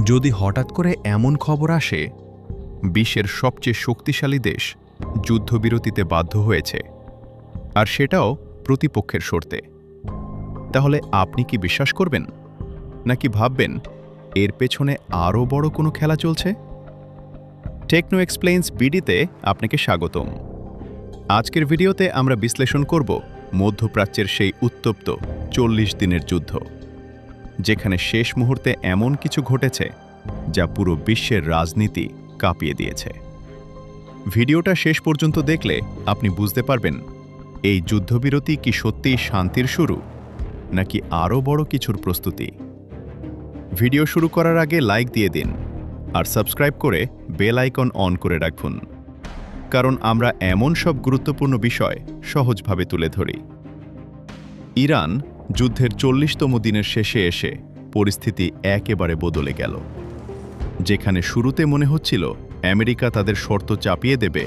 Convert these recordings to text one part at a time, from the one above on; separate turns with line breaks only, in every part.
যদি হঠাৎ করে এমন খবর আসে বিশ্বের সবচেয়ে শক্তিশালী দেশ যুদ্ধবিরতিতে বাধ্য হয়েছে, আর সেটাও প্রতিপক্ষের শর্তে, তাহলে আপনি কি বিশ্বাস করবেন, নাকি ভাববেন এর পেছনে আরও বড় কোনো খেলা চলছে? টেকনো এক্সপ্লেইনস বিডিতে আপনাকে স্বাগতম। আজকের ভিডিওতে আমরা বিশ্লেষণ করব মধ্যপ্রাচ্যের সেই উত্তপ্ত 40 দিনের যুদ্ধ, যেখানে শেষ মুহূর্তে এমন কিছু ঘটেছে যা পুরো বিশ্বের রাজনীতি কাঁপিয়ে দিয়েছে। ভিডিওটা শেষ পর্যন্ত দেখলে আপনি বুঝতে পারবেন এই যুদ্ধবিরতি কি সত্যিই শান্তির শুরু, নাকি আরও বড় কিছুর প্রস্তুতি। ভিডিও শুরু করার আগে লাইক দিয়ে দিন আর সাবস্ক্রাইব করে বেল আইকন অন করে রাখুন, কারণ আমরা এমন সব গুরুত্বপূর্ণ বিষয় সহজভাবে তুলে ধরি। ইরান যুদ্ধের 40তম দিনের শেষে এসে পরিস্থিতি একেবারে বদলে গেল। যেখানে শুরুতে মনে হচ্ছিল আমেরিকা তাদের শর্ত চাপিয়ে দেবে,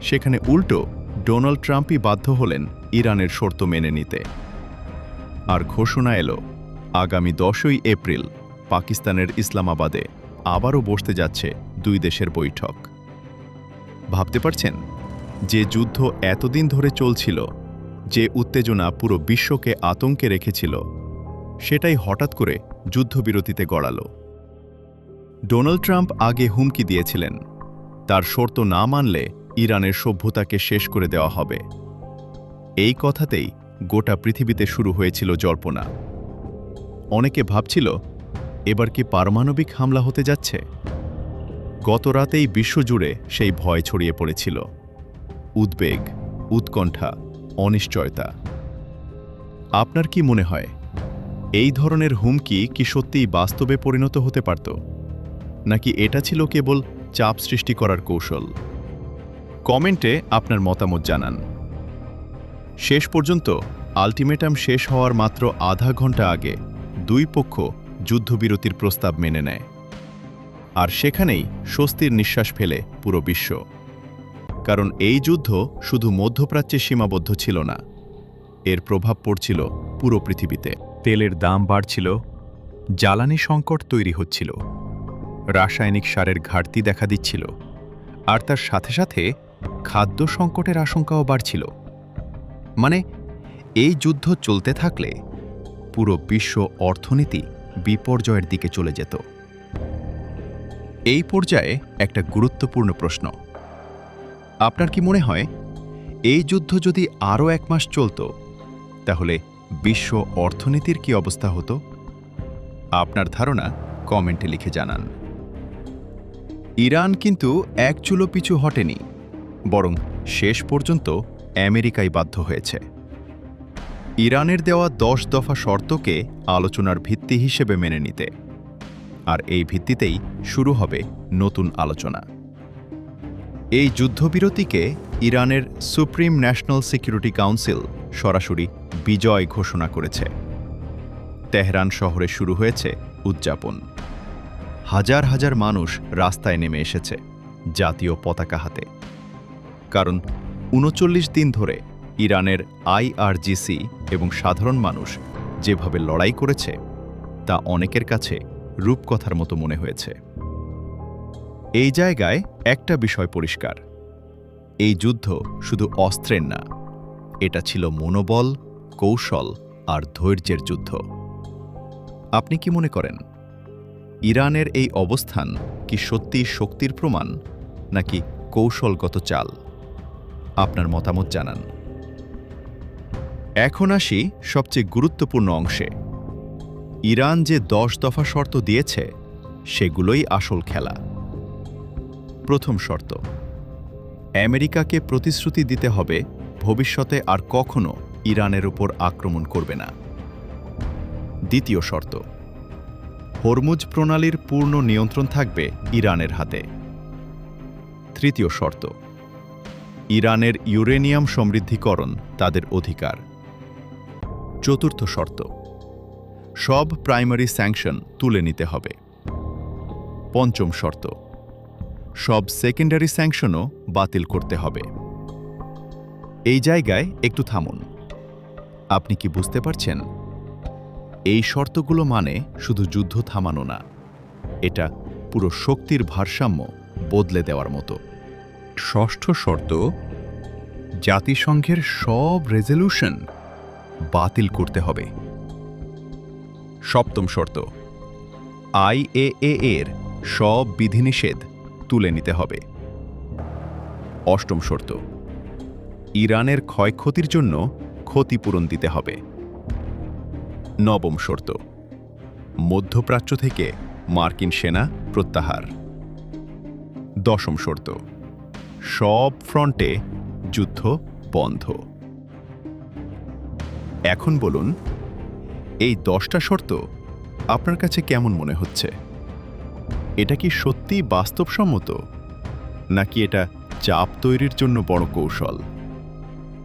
সেখানে উল্টো ডোনাল্ড ট্রাম্পই বাধ্য হলেন ইরানের শর্ত মেনে নিতে। আর ঘোষণা এলো, আগামী 10ই এপ্রিল পাকিস্তানের ইসলামাবাদে আবারও বসতে যাচ্ছে দুই দেশের বৈঠক। ভাবতে পারছেন, যে যুদ্ধ এতদিন ধরে চলছিল, যে উত্তেজনা পুরো বিশ্বকে আতঙ্কে রেখেছিল, সেটাই হঠাৎ করে যুদ্ধবিরতিতে গড়ালো। ডোনাল্ড ট্রাম্প আগে হুমকি দিয়েছিলেন, তার শর্ত না মানলে ইরানের সভ্যতাকে শেষ করে দেওয়া হবে। এই কথাতেই গোটা পৃথিবীতে শুরু হয়েছিল জল্পনা। অনেকে ভাবছিল, এবার কি পারমাণবিক হামলা হতে যাচ্ছে? গত রাতেই বিশ্বজুড়ে সেই ভয় ছড়িয়ে পড়েছিল। উদ্বেগ, উৎকণ্ঠা, অনিশ্চয়তা। আপনার কি মনে হয়, এই ধরনের হুমকি কি সত্যিই বাস্তবে পরিণত হতে পারত, নাকি এটা ছিল কেবল চাপ সৃষ্টি করার কৌশল? কমেন্টে আপনার মতামত জানান। শেষ পর্যন্ত আল্টিমেটাম শেষ হওয়ার মাত্র আধা ঘন্টা আগে দুই পক্ষ যুদ্ধবিরতির প্রস্তাব মেনে নেয়। আর সেখানেই স্বস্তির নিঃশ্বাস ফেলে পুরো বিশ্ব। কারণ এই যুদ্ধ শুধু মধ্যপ্রাচ্যে সীমাবদ্ধ ছিল না, এর প্রভাব পড়ছিল পুরো পৃথিবীতে। তেলের দাম বাড়ছিল, জ্বালানি সংকট তৈরি হচ্ছিল, রাসায়নিক সারের ঘাটতি দেখা দিচ্ছিল, আর তার সাথে সাথে খাদ্য সংকটের আশঙ্কাও বাড়ছিল। মানে, এই যুদ্ধ চলতে থাকলে পুরো বিশ্ব অর্থনীতি বিপর্যয়ের দিকে চলে যেত। এই পর্যায়ে একটা গুরুত্বপূর্ণ প্রশ্ন, আপনার কি মনে হয় এই যুদ্ধ যদি আরও 1 মাস চলত, তাহলে বিশ্ব অর্থনীতির কি অবস্থা হতো? আপনার ধারণা কমেন্টে লিখে জানান। ইরান কিন্তু এক চুলো পিছু হটেনি, বরং শেষ পর্যন্ত আমেরিকাই বাধ্য হয়েছে। ইরানের দেওয়া 10 দফা শর্তকে আলোচনার ভিত্তি হিসেবে মেনে নিতে, আর এই ভিত্তিতেই শুরু হবে নতুন আলোচনা। এই যুদ্ধবিরতিকে ইরানের সুপ্রিম ন্যাশনাল সিকিউরিটি কাউন্সিল সরাসরি বিজয় ঘোষণা করেছে। তেহরান শহরে শুরু হয়েছে উদযাপন। হাজার হাজার মানুষ রাস্তায় নেমে এসেছে জাতীয় পতাকা হাতে। কারণ 39 দিন ধরে ইরানের আইআরজিসি এবং সাধারণ মানুষ যেভাবে লড়াই করেছে, তা অনেকের কাছে রূপকথার মতো মনে হয়েছে। এই জায়গায় একটা বিষয় পরিষ্কার, এই যুদ্ধ শুধু অস্ত্রের না, এটা ছিল মনোবল, কৌশল আর ধৈর্যের যুদ্ধ। আপনি কি মনে করেন, ইরানের এই অবস্থান কি সত্যিই শক্তির প্রমাণ, নাকি কৌশলগত চাল? আপনার মতামত জানান। এখন আসি সবচেয়ে গুরুত্বপূর্ণ অংশে। ইরান যে 10 দফা শর্ত দিয়েছে, সেগুলোই আসল খেলা। প্রথম শর্ত, আমেরিকাকে প্রতিশ্রুতি দিতে হবে ভবিষ্যতে আর কখনো ইরানের উপর আক্রমণ করবে না। দ্বিতীয় শর্ত, হরমুজ প্রণালীর পূর্ণ নিয়ন্ত্রণ থাকবে ইরানের হাতে। তৃতীয় শর্ত, ইরানের ইউরেনিয়াম সমৃদ্ধিকরণ তাদের অধিকার। চতুর্থ শর্ত, সব প্রাইমারি স্যাংশন তুলে নিতে হবে। পঞ্চম শর্ত, সব সেকেন্ডারি স্যাংশনও বাতিল করতে হবে। এই জায়গায় একটু থামুন। আপনি কি বুঝতে পারছেন, এই শর্তগুলো মানে শুধু যুদ্ধ থামানো না, এটা পুরো শক্তির ভারসাম্য বদলে দেওয়ার মতো। ষষ্ঠ শর্ত, জাতিসংঘের সব রেজলিউশন বাতিল করতে হবে। সপ্তম শর্ত, IAEA এর সব বিধিনিষেধ তুলে নিতে হবে। অষ্টম শর্ত, ইরানের ক্ষয়ক্ষতির জন্য ক্ষতিপূরণ দিতে হবে। নবম শর্ত, মধ্যপ্রাচ্য থেকে মার্কিন সেনা প্রত্যাহার। দশম শর্ত, সব ফ্রন্টে যুদ্ধ বন্ধ। এখন বলুন, এই 10টা শর্ত আপনার কাছে কেমন মনে হচ্ছে? এটা কি সত্যিই বাস্তবসম্মত, নাকি এটা চাপ তৈরির জন্য বড় কৌশল?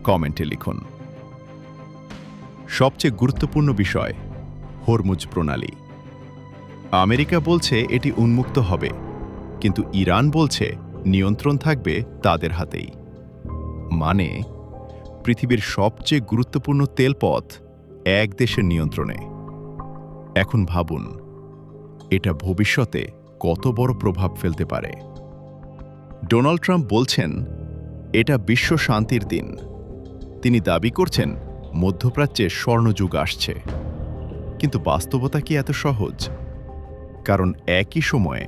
কমেন্টে লিখুন। সবচেয়ে গুরুত্বপূর্ণ বিষয়, হরমুজ প্রণালী। আমেরিকা বলছে এটি উন্মুক্ত হবে, কিন্তু ইরান বলছে নিয়ন্ত্রণ থাকবে তাদের হাতেই। মানে, পৃথিবীর সবচেয়ে গুরুত্বপূর্ণ তেলপথ এক দেশের নিয়ন্ত্রণে। এখন ভাবুন, এটা ভবিষ্যতে কত বড় প্রভাব ফেলতে পারে। ডোনাল্ড ট্রাম্প বলছেন এটা বিশ্ব শান্তির দিন। তিনি দাবি করছেন মধ্যপ্রাচ্যে স্বর্ণযুগ আসছে। কিন্তু বাস্তবতা কি এত সহজ? কারণ একই সময়ে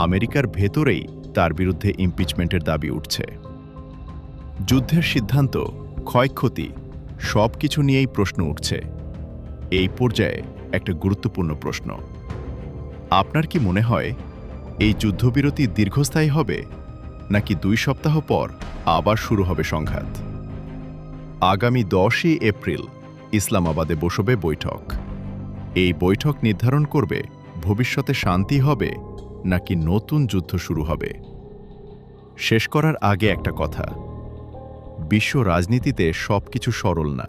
আমেরিকার ভেতরেই তার বিরুদ্ধে ইমপিচমেন্টের দাবি উঠছে। যুদ্ধের সিদ্ধান্ত, ক্ষয়ক্ষতি সবকিছু নিয়েই প্রশ্ন উঠছে। এই পর্যায়ে একটা গুরুত্বপূর্ণ প্রশ্ন, আপনার কি মনে হয় এই যুদ্ধবিরতি দীর্ঘস্থায়ী হবে, নাকি 2 সপ্তাহ পর আবার শুরু হবে সংঘাত? আগামী 10ই এপ্রিল ইসলামাবাদে বসবে বৈঠক। এই বৈঠক নির্ধারণ করবে ভবিষ্যতে শান্তি হবে নাকি নতুন যুদ্ধ শুরু হবে। শেষ করার আগে একটা কথা, বিশ্ব রাজনীতিতে সবকিছু সরল না।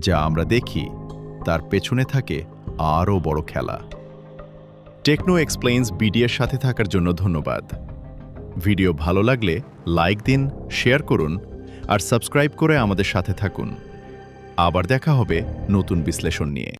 যা আমরা দেখি তার পেছনে থাকে আরও বড় খেলা। টেকনো এক্সপ্লেইনস বিডিএর সাথে থাকার জন্য ধন্যবাদ। ভিডিও ভালো লাগলে লাইক দিন, শেয়ার করুন আর সাবস্ক্রাইব করে আমাদের সাথে থাকুন। আবার দেখা হবে নতুন বিশ্লেষণ নিয়ে।